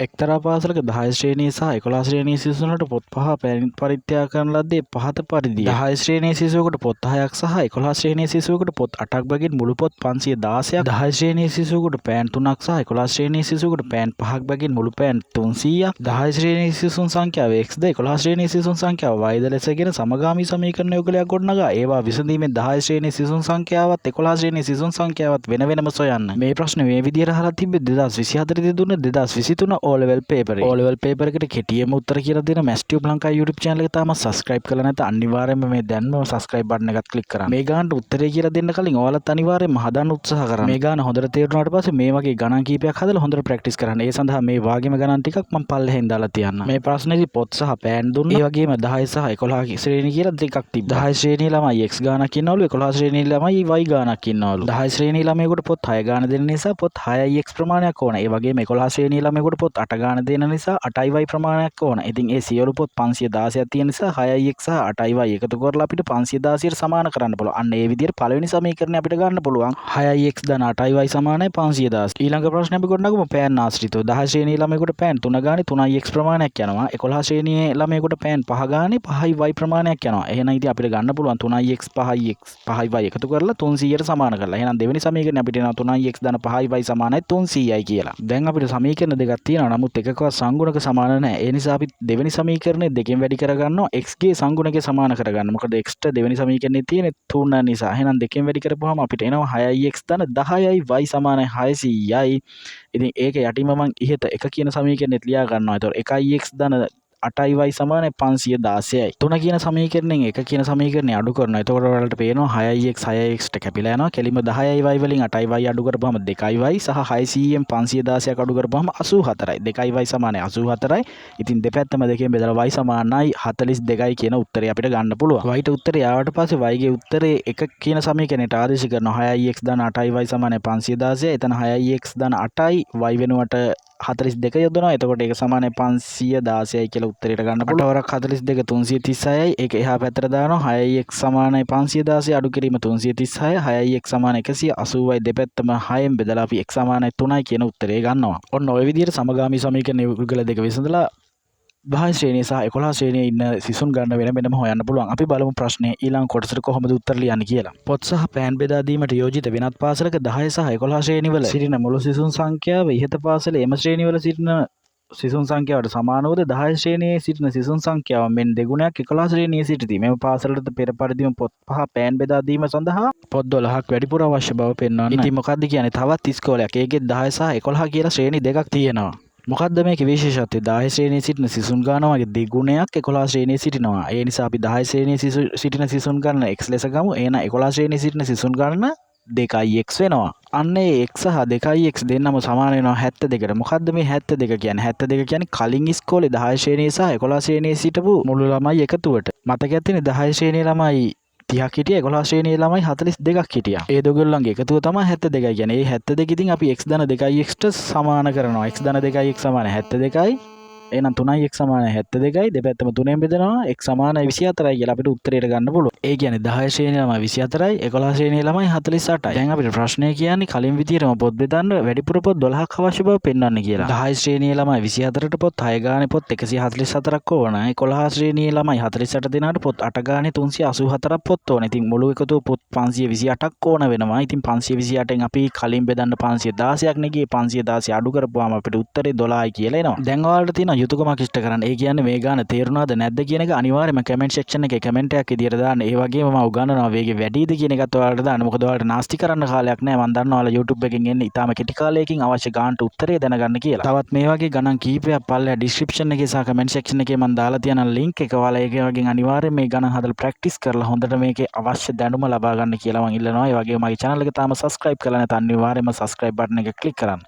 එක්තරා පාසලක 10 ශ්‍රේණිය සහ 11 ශ්‍රේණියේ සිසුන්ට පොත් 5 පරිත්‍යාග කරන ලද්දේ පහත පරිදිය. 10 ශ්‍රේණියේ සිසුවෙකුට පොත් 6ක් සහ 11 ශ්‍රේණියේ සිසුවෙකුට පොත් 8ක් බැගින් මුළු පොත් 516ක්. 10 ශ්‍රේණියේ සිසුවෙකුට පෑන් 3ක් සහ 11 ශ්‍රේණියේ සිසුවෙකුට පෑන් 5ක් බැගින් මුළු පෑන් 300ක්. 10 ශ්‍රේණියේ සිසුන් සංඛ්‍යාව x ද 11 ශ්‍රේණියේ සිසුන් සංඛ්‍යාව y ද ලෙසගෙන සමගාමී සමීකරණ යුගලයක් ගොඩනගා ඒවා විසඳීමෙන් 10 ශ්‍රේණියේ සිසුන් සංඛ්‍යාවත් 11 ශ්‍රේණියේ සිසුන් සංඛ්‍යාවත් වෙන වෙනම සොයන්න. මේ ප්‍රශ්නේ මේ විදිහට අහලා තිබ්බේ 2024 දී දුන්න 2023 O level paper O level paper එකට කෙටියෙන්ම උත්තර කියලා දෙන මැස්ටියුබ් ලංකා YouTube channel එක තාම subscribe කරලා නැත්නම් අනිවාර්යයෙන්ම මේ දැන්ම subscribe button එකත් click කරන්න. මේ ගානට උත්තරේ කියලා දෙන්න කලින් ඔයාලත් අනිවාර්යයෙන්ම හදන්න උත්සාහ කරන්න. මේ ගාන හොඳට තේරුණාට පස්සේ මේ වගේ ගණන් කීපයක් හදලා හොඳට practice කරන්න. ඒ සඳහා මේ වාගේම ගණන් ටිකක් මම පල්ලෙහෙන් දාලා තියන්න. මේ ප්‍රශ්නේදී පොත් සහ පෑන් දුන්නා. ඒ වගේම 10 සහ 11 ශ්‍රේණිය කියලා දෙකක් තිබ්බා. 10 ශ්‍රේණිය ළමයි x ගානක් ඉන්නවලු 11 ශ්‍රේණිය ළමයි y ගානක් ඉන්නවලු. 10 ශ්‍රේණිය ළමයෙකුට පොත් 6 ගාන දෙන්න නිසා පොත් 6යි x ප්‍රමාණයක් ඕන. ඒ වගේම 11 ශ්‍රේණිය ළමයෙකුට පොත් 8 ගාන දෙන්න නිසා 8යි y ප්‍රමාණයක් ඕන. ඉතින් ඒ සියලු පොත් 516ක් තියෙන නිසා 6යි x සහ 8යි y එකතු කරලා අපිට 516ට සමාන කරන්න පුළුවන්. අන්න ඒ විදිහට පළවෙනි සමීකරණය අපිට ගන්න පුළුවන්. 6යි x ධන 8යි y සමානයි 516. ඊළඟ ප්‍රශ්නේ අපි ගොඩනගමු පෑන් ආශ්‍රිතව. 10 ශ්‍රේණියේ ළමයෙකුට පෑන් 3 ගානේ 3යි x ප්‍රමාණයක් යනවා. 11 ශ්‍රේණියේ ළමයෙකුට පෑන් 5 ගානේ 5යි y ප්‍රමාණයක් යනවා. එහෙනම් ඉතින් අපිට ගන්න පුළුවන් 3යි x 5යි y එකතු කරලා 300ට සමාන කරලා. එහෙනම් දෙවෙනි සමීකරණය අපිට එනවා 3යි x ධන 5යි y සමානයි 300යි කියලා. දැන් අපිට සමීකරණ දෙකක් තියෙනවා. නමුත් එකකවත් සංගුණක සමාන නැහැ. ඒ නිසා අපි දෙවෙනි සමීකරණය දෙකෙන් වැඩි කරගන්නවා x ගේ සංගුණකේ සමාන කරගන්න. මොකද x ට දෙවෙනි සමීකරණේ තියෙන්නේ 3 නිසා. එහෙනම් දෙකෙන් වැඩි කරපුවාම අපිට එනවා 6යි x ධන 10යි y සමානයි 600යි. ඉතින් ඒක යටින්ම මම ඉහත එක කියන සමීකරණෙත් ලියා ගන්නවා. ඒතකොට 1යි x ධන 8යි y සමානයි 516යි. 3 කියන සමීකරණයෙන් 1 කියන සමීකරණය අඩු කරනවා. එතකොට ඔයාලට පේනවා 6යි x 6යි x ට කැපිලා යනවා. කෙලින්ම 10යි y වලින් 8යි y අඩු කරපුවාම 2යි y සහ 600න් 516ක් අඩු කරපුවාම 84යි. 2යි y සමානයි 84යි. ඉතින් දෙපැත්තම දෙකෙන් බෙදලා y සමානයි 42යි කියන උත්තරය අපිට ගන්න පුළුවන්. y ට උත්තරය ආවට පස්සේ y ගේ උත්තරේ 1 කියන සමීකරණයට ආදේශ කරනවා. 6යි x ධන 8යි y සමානයි 516යි. එතන 6යි x ධන 8යි y වෙනුවට 42 යොදනවා. එතකොට ඒක සමානයි 516යි කියලා උත්තරයට ගන්න පුළුවන්. වරක් 42 336යි. ඒක එහා පැත්තට දානවා. 6යි x සමානයි 516 අඩු කිරීම 336. 6යි x සමානයි 180යි. දෙපැත්තම 6ෙන් බෙදලා අපි x සමානයි 3යි කියන උත්තරය ගන්නවා. ඔන්න ඔය විදිහට සමගාමී සමීකරණ යුගල දෙක විසඳලා 10 ශ්‍රේණිය සහ 11 ශ්‍රේණියේ ඉන්න සිසුන් ගන්න වෙන වෙනම හොයන්න පුළුවන්. අපි බලමු ප්‍රශ්නේ ඊළඟ කොටසට කොහොමද උත්තර ලියන්නේ කියලා. පොත් සහ පෑන් බෙදා දීමට යෝජිත වෙනත් පාසලක 10 සහ 11 ශ්‍රේණිවල සිටින මුළු සිසුන් සංඛ්‍යාව ඉහත පාසලේ එම ශ්‍රේණිවල සිටින සිසුන් සංඛ්‍යාවට සමානවද 10 ශ්‍රේණියේ සිටින සිසුන් සංඛ්‍යාව මෙන් දෙගුණයක් 11 ශ්‍රේණියේ සිටිති. මෙම පාසලට පෙර පරිදිම පොත් 5 පෑන් බෙදා දීම සඳහා පොත් 12ක් වැඩිපුර අවශ්‍ය බව පෙන්වන්න. ඉතින් මොකද්ද කියන්නේ තවත් ඉස්කෝලයක්. ඒකේ 10 සහ 11 කියලා ශ්‍රේණි දෙකක් තියෙනවා. මොකද්ද මේකේ විශේෂත්වය? 10 ශ්‍රේණියේ සිටින සිසුන් ගානවා වගේ දෙගුණයක් 11 ශ්‍රේණියේ සිටිනවා. ඒ නිසා අපි 10 ශ්‍රේණියේ සිටින සිසුන් ගන්න x ලෙස ගමු. එහෙනම් 11 ශ්‍රේණියේ සිටින සිසුන් ගන්න 2x වෙනවා. අන්න ඒ x සහ 2x දෙන්නම සමාන වෙනවා 72ට. මොකද්ද මේ 72 කියන්නේ? 72 කියන්නේ කලින් ඉස්කෝලේ 10 ශ්‍රේණියේ සහ 11 ශ්‍රේණියේ සිටපු මුළු ළමයි එකතුවට. මතකයක් තියෙන 10 ශ්‍රේණියේ ළමයි 30ක් හිටියා 11 ශ්‍රේණියේ ළමයි 42ක් හිටියා. ඒ දෙගොල්ලන්ගේ එකතුව තමයි 72 කියන්නේ. ඒ 72 ඉතින් අපි x ධන 2x ට සමාන කරනවා. x ධන 2x සමාන 72යි. එහෙනම් 3යි x සමාන 72යි. දෙපැත්තම 3ෙන් බෙදනවා x සමානයි 24යි කියලා අපිට උත්තරයට ගන්න පුළුවන්. ඒ කියන්නේ 10 ශ්‍රේණියේ ළමයි 24යි 11 ශ්‍රේණියේ ළමයි 48යි. දැන් අපිට ප්‍රශ්නය කියන්නේ කලින් විදියටම පොත් බෙදන්න වැඩිපුර පොත් 12ක් අවශ්‍ය බව පෙන්වන්න කියලා. 10 ශ්‍රේණියේ ළමයි 24ට පොත් 6 ගානේ පොත් 144ක් ඕන. 11 ශ්‍රේණියේ ළමයි 48 දෙනාට පොත් 8 ගානේ 384ක් පොත් ඕන. ඉතින් මුළු එකතුව පොත් 528ක් ඕන වෙනවා. ඉතින් 528න් අපි කලින් බෙදන්න 516ක් නේ ගියේ 516 අඩු කරපුවාම අපිට උත්තරේ 12යි කියලා එනවා. දැන් ඔයාලට තියෙන යුතුයකමක් ඉෂ්ට කරන්න. ඒ කියන්නේ මේ ගාන තේරුණාද නැද්ද කියන එක අනිවාර්යයෙන්ම කමෙන්ට් සෙක්ෂන් එකේ කමෙන්ට් එකක් විදියට දාන්න. ඒ වගේම මම උගන්වනවා වේගෙ වැඩිද කියන එකත් ඔයාලට දාන්න. මොකද ඔයාලට නාස්ති කරන්න කාලයක් නැහැ. මම දන්නවා ඔයාලා YouTube එකෙන් එන්නේ ඉතාලම කෙටි කාලයකින් අවශ්‍ය ගානට උත්තරේ දැනගන්න කියලා. තවත් මේ වගේ ගණන් කීපයක් පල්ලෙහා ඩිස්ක්‍රිප්ෂන් එකේ සහ කමෙන්ට් සෙක්ෂන් එකේ මම දාලා තියෙන ලින්ක් එක ඔයාලා ඒකේ වගේ අනිවාර්යයෙන් මේ ගණන් හදලා ප්‍රැක්ටිස් කරලා හොඳට මේකේ අවශ්‍ය දැනුම ලබා ගන්න කියලා මම ඉල්ලනවා. ඒ වගේම මගේ channel එක තාම subscribe කරලා නැත්නම් අනිවාර්යයෙන්ම subscribe button එක click කරන්න.